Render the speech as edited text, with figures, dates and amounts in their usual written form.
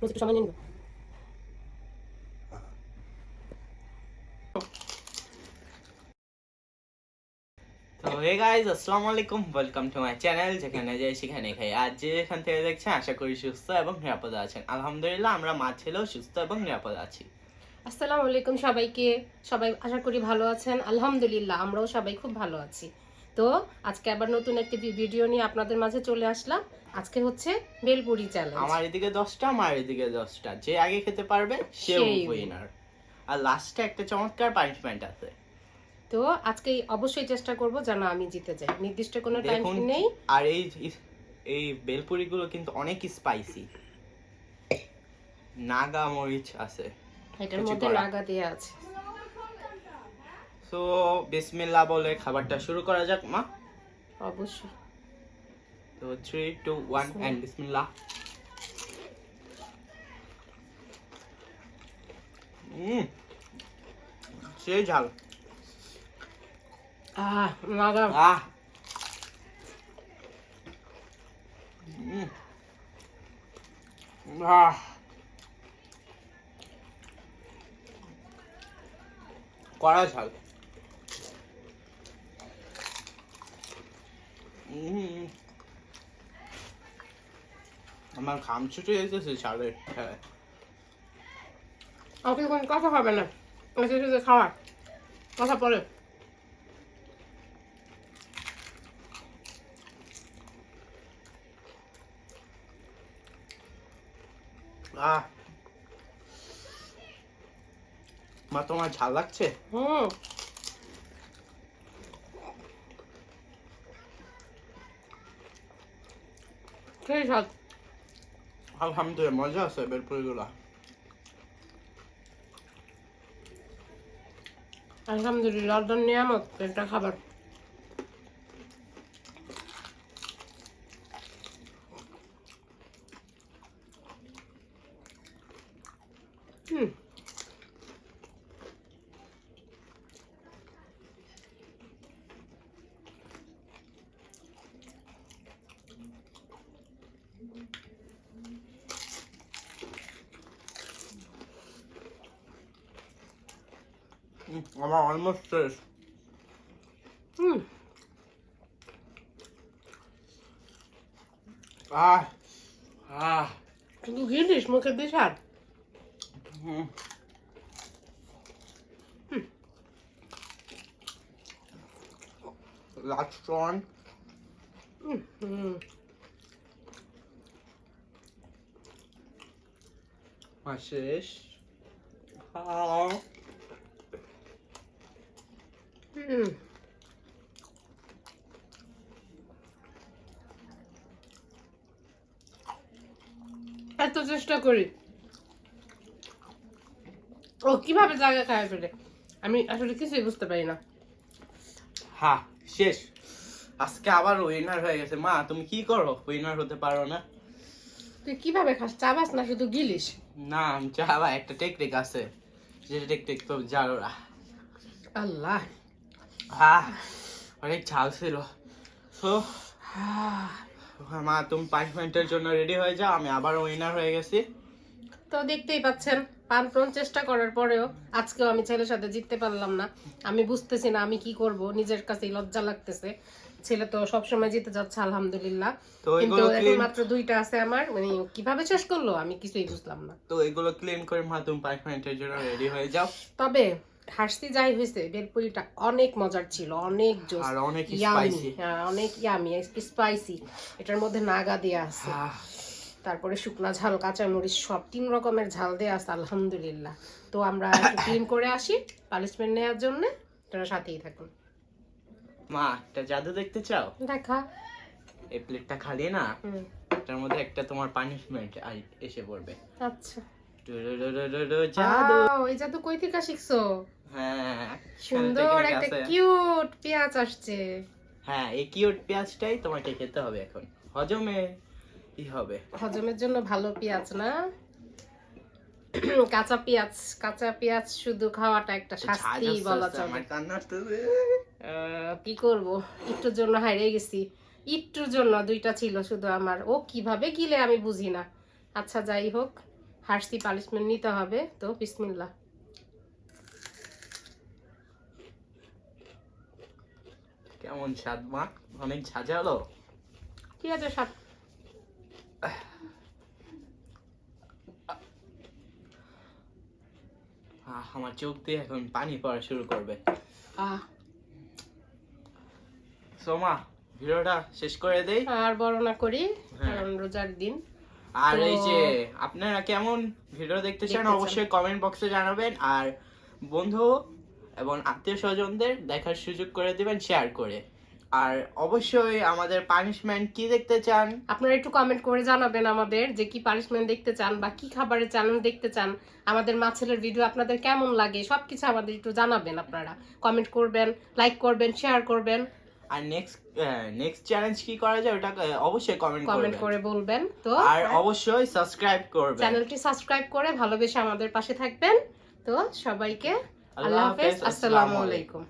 একটু সময় নিন। তো হে গাইস, আসসালামু আলাইকুম, ওয়েলকাম টু মাই চ্যানেল যেখানে যাই সেখানে খাই। আজ যে এখান থেকে দেখছেন আশা করি সুস্থ এবং নিরাপদে আছেন। আলহামদুলিল্লাহ আমরা মা ছেলেও সুস্থ এবং নিরাপদে আছি। আসসালামু আলাইকুম সবাইকে। সবাই আশা করি ভালো আছেন। আলহামদুলিল্লাহ আমরাও সবাই খুব ভালো আছি। তো আজকে আবার নতুন একটি ভিডিও নিয়ে আপনাদের মাঝে চলে আসলাম। আজকে হচ্ছে বেলপুরি চ্যালেঞ্জ। আমার এদিকে 10টা, আমার এদিকে 10টা, যে আগে খেতে পারবে সেও সেই উইনার। আর লাস্টে একটা চমৎকার পানিশমেন্ট আছে। তো আজকে অবশ্যই চেষ্টা করব যেন আমি জিতে যাই। নির্দিষ্ট কোনো টাইম দেখুন, নেই। আর এই বেলপুরিগুলো কিন্তু অনেক স্পাইসি, নাগা মরিচ আছে এটার কুচি মধ্যে করা। নাগা দেয়া আছে। তো বিসমিল্লাহ বলে খাবারটা শুরু করা যাক মা। অবশ্যই। তো 3, 2, 1 and বিসমিল্লাহ। সেই ঝাল। নাগা। আহ উম, আহ কড়া ঝাল। আমার ঘাম ছুটে যেতেছে ঝালে। হ্যাঁ, আপনি কোনো কথা হবে না, এটা শুধু খাওয়ার কথা পরে। আহ মা, তোমার ঝাল লাগছে? হুম, সেই স্বাদ। আলহামদুলিল্লাহ, মজা আছে বেলপুরিগুলা। আলহামদুলিল্লাহ, আল্লাহর নিয়ামত এটা খাবার। হুম, আমার অলমোস্ট শেষ। হুম। আহ আহ শুধু গিলিস মুখে দিশার। হুম। Last one. হুম, শেষ। আহ হুম। এত চেষ্টা করি, ও কিভাবে জায়গা খায় ফেলে আমি আসলে কিছুই বুঝতে পারি না। হ্যাঁ, শেষ। আজকে আবার উইনার হয়ে গেছে। মা, তুমি কি করো? উইনার হতে পারো না? তুই কিভাবে খাস? চাবাস না শুধু গিলিস? না, আমি চাবা একটা টেকনিক আছে, যে টেকনিক তো জানো না। আল্লাহ। আহ অনেক ঝাল ছিল। তো মা, তুমি 5 মিনিটের জন্য রেডি হয়ে যাও, আমি আবার উইনার হয়ে গেছি। তো দেখতেই পাচ্ছেন, প্রাণপণ চেষ্টা করার পরেও আজকেও আমি ছেলের সাথে জিততে পারলাম না। আমি বুঝতেছি না আমি কি করব, নিজের কাছেই লজ্জা লাগতেছে। ছেলে তো সবসময় জিতে যাচ্ছে আলহামদুলিল্লাহ, তো কিন্তু এগুলো এখন ক্লিন মাত্র 2টা আছে আমার, মানে কিভাবে শেষ করলো আমি কিছুই বুঝলাম না। তো এগুলো ক্লিন করে মা, তুমি 5 মিনিটের জন্য রেডি হয়ে যাও। তবে হাসি যাই হয়েছে, বেলপুরিটা অনেক মজার ছিল, অনেক জোস, আর অনেক ইয়ামি। স্পাইসি। অনেক ইয়ামি, স্পাইসি। এটার মধ্যে নাগা দেয়া আছে, তারপরে শুকনা ঝাল, কাঁচামরিচ, সব 3 রকমের ঝাল দেয়া আছে আলহামদুলিল্লাহ। তো আমরা একটু ক্লিন করে আসি পানিশমেন্ট নেওয়ার জন্য। তোরা সাথেই থাকুন। মা, একটা জাদু দেখতে চাও? দেখা। এই প্লেটটা খালি না, হুম, এটার মধ্যে একটা তোমার পানিশমেন্ট এসে পড়বে। আচ্ছা। জাদু। ওয়াও, এই জাদু কই থেকে শিখছো? হ্যাঁ, সুন্দর একটা কিউট পেঁয়াজ আসছে। হ্যাঁ, এই কিউট পেঁয়াজটাই তোমাকে খেতে হবে এখন, হজমে কি হবে। হজমের জন্য ভালো পেঁয়াজ না? কাঁচা পেঁয়াজ, কাঁচা পেঁয়াজ শুধু খাওয়াটা একটা শাস্তি বলা চলে। আমার কান্না আসতেছে। কি করব, একটুর জন্য হারিয়ে গেছি। একটুর জন্য 2টা ছিল শুধু আমার, ও কিভাবে গিলে আমি বুঝি না। আচ্ছা যাই হোক, হার্সি পানিশমেন্ট নিতে হবে। তো বিসমিল্লাহ। কেমন স্বাদ মা? অনেক ঝাঁঝালো। ঠিক আছে, স্বাদ আমার চোখ দিয়ে এখন পানি পড়া শুরু করবে। সোমা, ভিডিওটা শেষ করে দেই আর বড় না করি, হ্যাঁ। কারণ রোজার দিন। আর তো- এই যে আপনারা কেমন ভিডিও দেখতে চান অবশ্যই কমেন্ট বক্সে জানাবেন, আর বন্ধু এবং আত্মীয় স্বজনদের দেখার সুযোগ করে দিবেন শেয়ার করে। আর অবশ্যই আমাদের পানিশমেন্ট কি দেখতে চান আপনারা একটু কমেন্ট করে জানাবেন আমাদের যে কি পানিশমেন্ট দেখতে চান বা কি খাবারের চ্যালেঞ্জ দেখতে চান, আমাদের মাছেলের ভিডিও আপনাদের কেমন লাগে সবকিছু আমাদের একটু জানাবেন। আপনারা কমেন্ট করবেন, লাইক করবেন, শেয়ার করবেন, আর নেক্সট চ্যালেঞ্জ কি করা যায় ওটা অবশ্যই কমেন্ট কমেন্ট করবেন। করে বলবেন। তো আর অবশ্যই সাবস্ক্রাইব করবেন। চ্যানেলটি সাবস্ক্রাইব করে ভালোবেসে আমাদের পাশে থাকবেন। তো সবাইকে আল্লাহ হাফেজ, আসসালামু আলাইকুম।